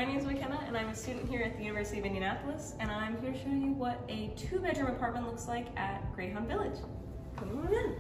my name is Makenna and I'm a student here at the University of Indianapolis, and I'm here to show you what a 2-bedroom apartment looks like at Greyhound Village. Come on in.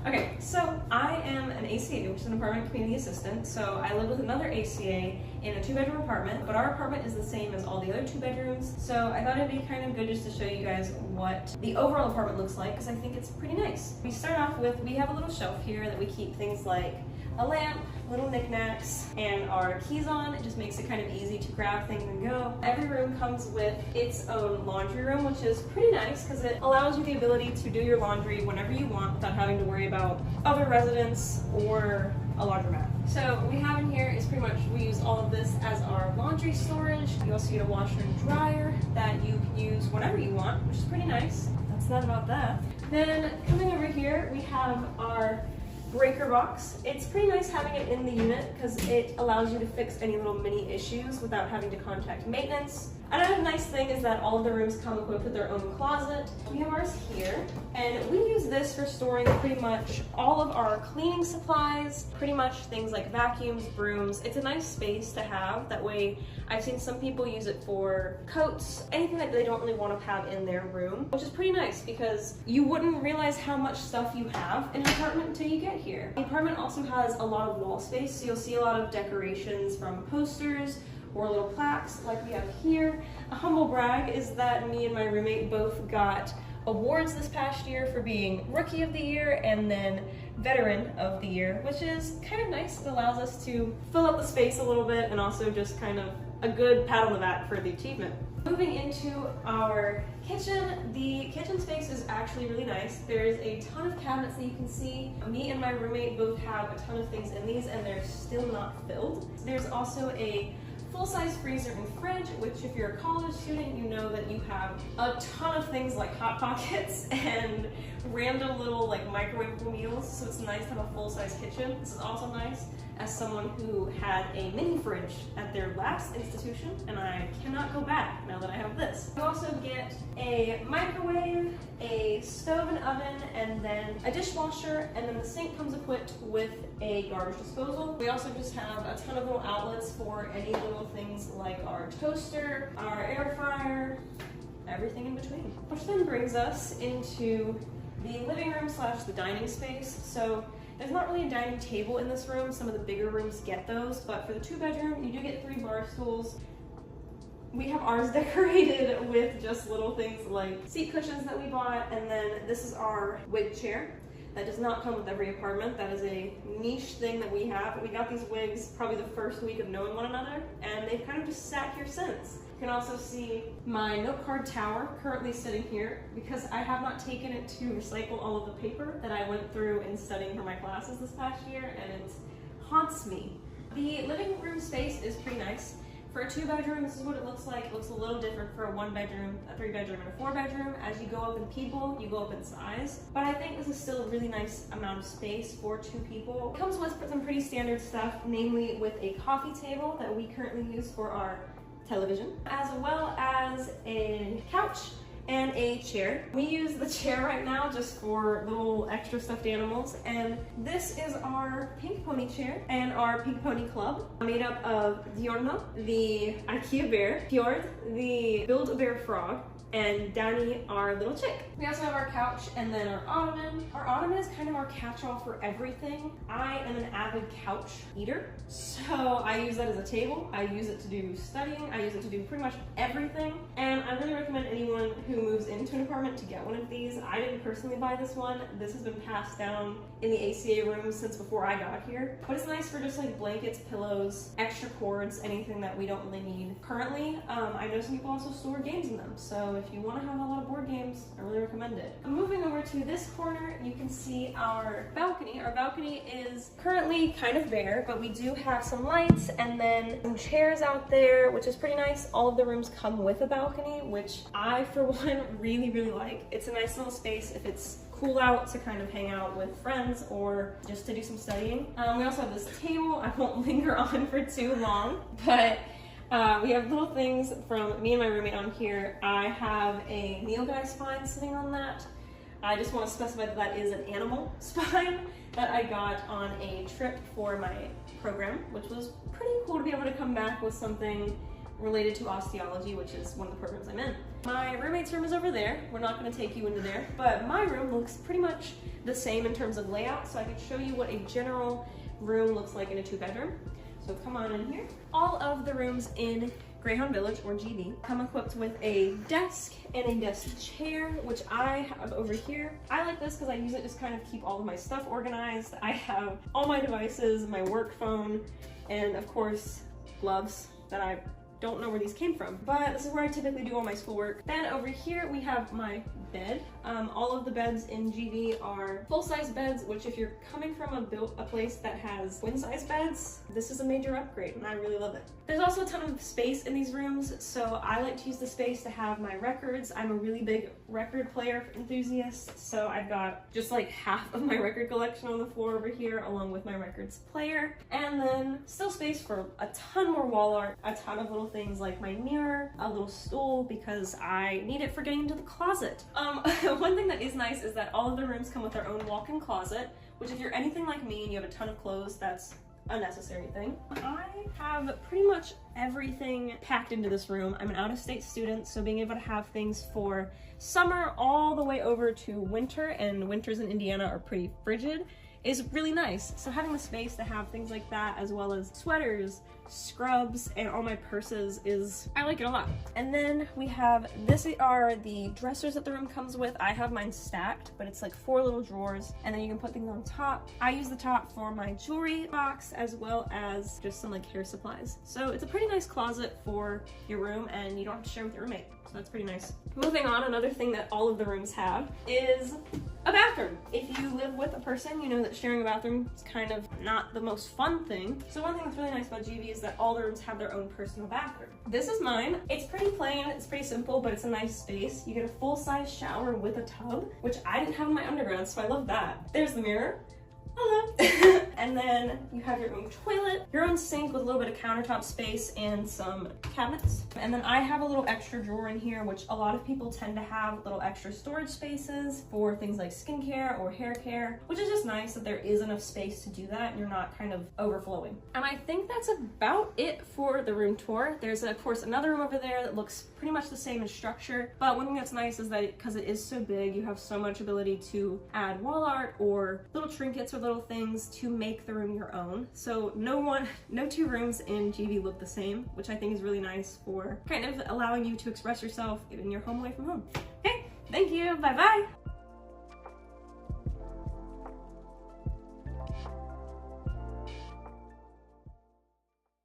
Okay, so I am an ACA, which is an apartment community assistant, so I live with another ACA in a 2-bedroom apartment, but our apartment is the same as all the other 2 bedrooms, so I thought it'd be kind of good just to show you guys what the overall apartment looks like, because I think it's pretty nice. We start off with, we have a little shelf here that we keep things like a lamp, little knickknacks, and our keys on. It just makes it kind of easy to grab things and go. Every room comes with its own laundry room, which is pretty nice because it allows you the ability to do your laundry whenever you want without having to worry about other residents or a laundromat. So what we have in here is pretty much, we use all of this as our laundry storage. You also get a washer and dryer that you can use whenever you want, which is pretty nice. That's that about that. Then coming over here, we have our breaker box. It's pretty nice having it in the unit because it allows you to fix any little mini issues without having to contact maintenance. Another nice thing is that all of the rooms come equipped with their own closet. We have ours here, and we use this for storing pretty much all of our cleaning supplies, pretty much things like vacuums, brooms. It's a nice space to have. That way, I've seen some people use it for coats, anything that they don't really want to have in their room, which is pretty nice because you wouldn't realize how much stuff you have in an apartment until you get here. The apartment also has a lot of wall space, so you'll see a lot of decorations from posters or little plaques like we have here. A humble brag is that me and my roommate both got awards this past year for being Rookie of the Year and then Veteran of the Year, which is kind of nice. It allows us to fill up the space a little bit and also just kind of a good pat on the back for the achievement. Moving into our kitchen, the kitchen space is actually really nice. There's a ton of cabinets that you can see. Me and my roommate both have a ton of things in these and they're still not filled. There's also a full-size freezer and fridge, which if you're a college student, you know that you have a ton of things like Hot Pockets and random little like microwavable meals, so it's nice to have a full-size kitchen. This is also nice as someone who had a mini fridge at their last institution, and I cannot go back now that I have this. You also get a microwave, a stove and oven, and then a dishwasher, and then the sink comes equipped with a garbage disposal. We also just have a ton of little outlets for any little things like our toaster, our air fryer, everything in between. Which then brings us into the living room slash the dining space. So there's not really a dining table in this room. Some of the bigger rooms get those, but for the 2-bedroom, you do get 3 bar stools. We have ours decorated with just little things like seat cushions that we bought, and then this is our wig chair. That does not come with every apartment. That is a niche thing that we have. We got these wigs probably the first week of knowing one another, and they've kind of just sat here since. You can also see my note card tower currently sitting here because I have not taken it to recycle all of the paper that I went through in studying for my classes this past year, and it haunts me. The living room space is pretty nice. For a 2-bedroom, this is what it looks like. It looks a little different for a 1-bedroom, a 3-bedroom, and a 4-bedroom. As you go up in people, you go up in size. But I think this is still a really nice amount of space for 2 people. It comes with some pretty standard stuff, namely with a coffee table that we currently use for our television, as well as a couch and a chair. We use the chair right now just for little extra stuffed animals, and this is our pink pony chair and our pink pony club, made up of Diorno, the IKEA bear, Fjord, the Build-A-Bear frog, and Danny, our little chick. We also have our couch and then our ottoman. Our ottoman is kind of our catch-all for everything. I am an avid couch eater, so I use that as a table. I use it to do studying. I use it to do pretty much everything. And I really recommend anyone who moves into an apartment to get one of these. I didn't personally buy this one. This has been passed down in the ACA room since before I got here. But it's nice for just like blankets, pillows, extra cords, anything that we don't really need. Currently, I know some people also store games in them, so if you want to have a lot of board games, I really recommend it. Moving over to this corner, you can see our balcony. Our balcony is currently kind of bare, but we do have some lights and then some chairs out there, which is pretty nice. All of the rooms come with a balcony, which I, for one, really, really like. It's a nice little space if it's cool out to kind of hang out with friends or just to do some studying. We also have this table. I won't linger on for too long, but we have little things from me and my roommate on here. I have a Nilgai spine sitting on that. I just want to specify that that is an animal spine that I got on a trip for my program, which was pretty cool to be able to come back with something related to osteology, which is one of the programs I'm in. My roommate's room is over there. We're not going to take you into there, but my room looks pretty much the same in terms of layout, so I can show you what a general room looks like in a 2-bedroom. So come on in here. All of the rooms in Greyhound Village, or GV, come equipped with a desk and a desk chair, which I have over here. I like this because I use it just kind of keep all of my stuff organized. I have all my devices, my work phone, and of course, gloves that I don't know where these came from, but this is where I typically do all my schoolwork. Then over here we have my bed. All of the beds in GV are full-size beds, which if you're coming from a place that has twin-size beds, this is a major upgrade and I really love it. There's also a ton of space in these rooms, so I like to use the space to have my records. I'm a really big record player enthusiast, so I've got just like half of my record collection on the floor over here, along with my records player. And then still space for a ton more wall art, a ton of little things like my mirror, a little stool because I need it for getting into the closet. One thing that is nice is that all of the rooms come with their own walk-in closet, which if you're anything like me and you have a ton of clothes, that's a necessary thing. I have pretty much everything packed into this room. I'm an out-of-state student, so being able to have things for summer all the way over to winter, and winters in Indiana are pretty frigid, is really nice. So having the space to have things like that, as well as sweaters, scrubs, and all my purses I like it a lot. And then we have, this are the dressers that the room comes with. I have mine stacked, but it's like 4 little drawers, and then you can put things on top. I use the top for my jewelry box, as well as just some like hair supplies. So it's a pretty nice closet for your room, and you don't have to share with your roommate. So that's pretty nice. Moving on, another thing that all of the rooms have is a bathroom. If you live with a person, you know that sharing a bathroom is kind of not the most fun thing. So one thing that's really nice about GV is that all the rooms have their own personal bathroom. This is mine. It's pretty plain, it's pretty simple, but it's a nice space. You get a full-size shower with a tub, which I didn't have in my undergrad, so I love that. There's the mirror. Hello. And then you have your own toilet, your own sink with a little bit of countertop space and some cabinets. And then I have a little extra drawer in here, which a lot of people tend to have little extra storage spaces for things like skincare or hair care, which is just nice that there is enough space to do that and you're not kind of overflowing. And I think that's about it for the room tour. There's of course another room over there that looks pretty much the same in structure, but one thing that's nice is that because it is so big, you have so much ability to add wall art or little trinkets or little things to make the room your own. So no 2 rooms in GV look the same, which I think is really nice for kind of allowing you to express yourself in your home away from home. Okay, thank you, bye-bye.